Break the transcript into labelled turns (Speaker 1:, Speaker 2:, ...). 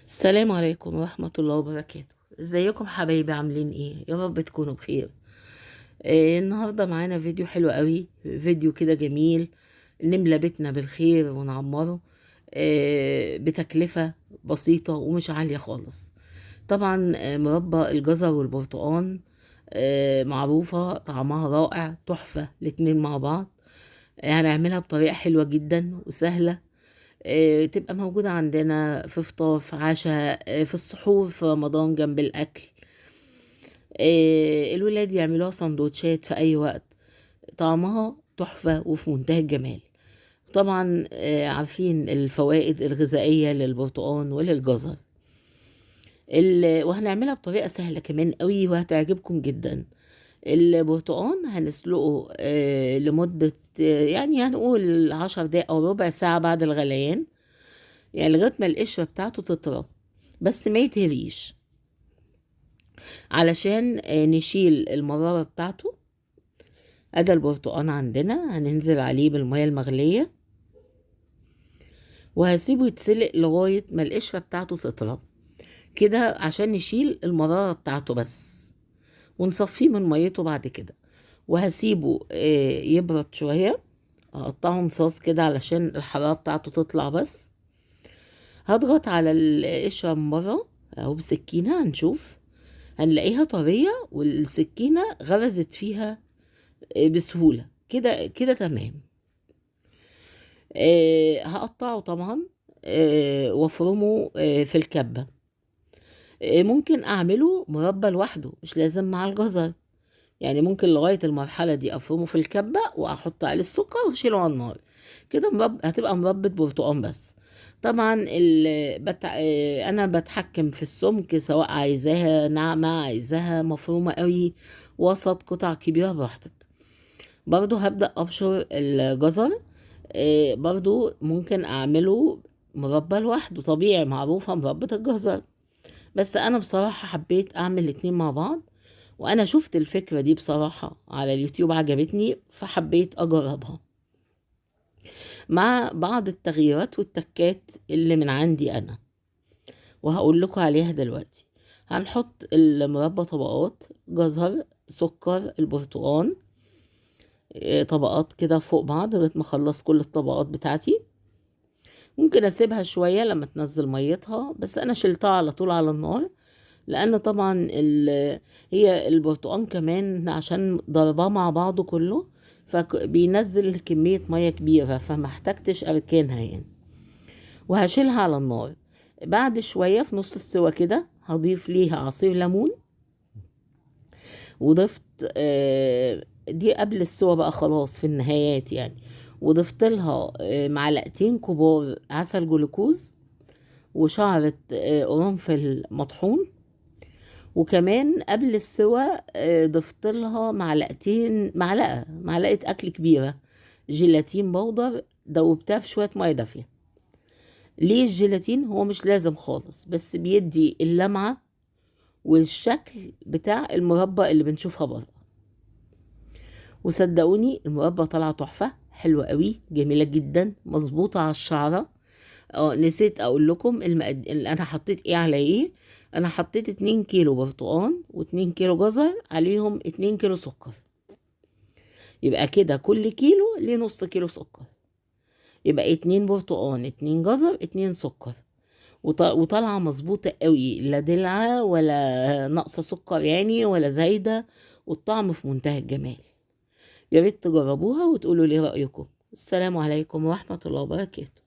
Speaker 1: السلام عليكم ورحمة الله وبركاته. ازيكم حبايبي؟ عاملين ايه؟ يا رب تكونوا بخير. النهاردة معانا فيديو حلو قوي، فيديو كده جميل نملى بيتنا بالخير ونعمره بتكلفة بسيطة ومش عالية خالص. طبعا مربى الجزر والبرتقال معروفة، طعمها رائع تحفة الاتنين مع بعض. هنعملها بطريقة حلوة جدا وسهلة. تبقى موجودة عندنا في فطار، في عشاء، في السحور، في رمضان جنب الأكل. الولاد يعملوها سندوتشات في أي وقت. طعمها تحفة وفي منتهى الجمال. طبعا عارفين الفوائد الغذائية للبرتقال وللجزر. وهنعملها بطريقة سهلة كمان قوي وهتعجبكم جدا. البرتقال هنسلقه لمدة يعني هنقول 10 دقايق أو ربع ساعة بعد الغليان، يعني لغاية ما القشرة بتاعته تطرى، بس ما يتهريش علشان نشيل المرارة بتاعته. ادي البرتقال عندنا، هننزل عليه بالمية المغلية وهسيبه يتسلق لغاية ما القشرة بتاعته تطرى كده عشان نشيل المرارة بتاعته بس، ونصفيه من ميته بعد كده. وهسيبه يبرد شوية، اقطعه نصاص كده علشان الحرارة بتاعته تطلع بس. هضغط على القشرة من بره اهو بسكينة، هنشوف هنلاقيها طرية والسكينة غرزت فيها بسهولة كده كده تمام. هقطعه طبعا وافرمه في الكبة. ممكن اعمله مربى لوحده، مش لازم مع الجزر. يعني ممكن لغاية المرحلة دي افرمه في الكبة واحط عليه السكر واشيله على النار كده. هتبقى مربى برتقال بس. طبعا انا بتحكم في السمك، سواء عايزاها ناعمة عايزاها مفرومة قوي وسط قطع كبيرة براحتك. برضو هبدأ ابشر الجزر. برضو ممكن اعمله مربى لوحده طبيعي، معروفة مربى الجزر، بس انا بصراحة حبيت اعمل الاتنين مع بعض. وانا شفت الفكرة دي بصراحة على اليوتيوب عجبتني فحبيت اجربها مع بعض التغييرات والتكات اللي من عندي انا، وهقول لكم عليها دلوقتي. هنحط المربى طبقات: جزر، سكر، البرتقال، طبقات كده فوق بعض لغايه ما اخلص كل الطبقات بتاعتي. ممكن اسيبها شويه لما تنزل ميتها، بس انا شلتها على طول على النار، لان طبعا هي البرتقال كمان عشان ضرباه مع بعضه كله فبينزل كميه ميه كبيره، فما احتجتش اركنها يعني. وهشيلها على النار. بعد شويه في نص السوا كده هضيف ليها عصير ليمون. وضفت دي قبل السوا بقى خلاص في النهايات يعني. وضفت لها معلقتين كبار عسل جلوكوز، وشعرة قرنفل مطحون. وكمان قبل السوا ضفت لها معلقة أكل كبيرة جيلاتين بودر، دوبتها في شوية مية دافية. ليه الجيلاتين؟ هو مش لازم خالص، بس بيدي اللمعة والشكل بتاع المربى اللي بنشوفها بره. وصدقوني المربى طالعه تحفه حلوه قوي، جميله جدا، مظبوطه على الشعره. نسيت اقول لكم اللي انا حطيت ايه على ايه. انا حطيت 2 كيلو برتقان و2 كيلو جزر، عليهم 2 كيلو سكر. يبقى كده كل كيلو ليه نص كيلو سكر، يبقى 2 برتقان 2 جزر 2 سكر. وطالعه مظبوطه قوي، لا دلعه ولا ناقصه سكر يعني ولا زايده، والطعم في منتهى الجمال. يا ريت تجربوها وتقولوا لي رأيكم. السلام عليكم ورحمة الله وبركاته.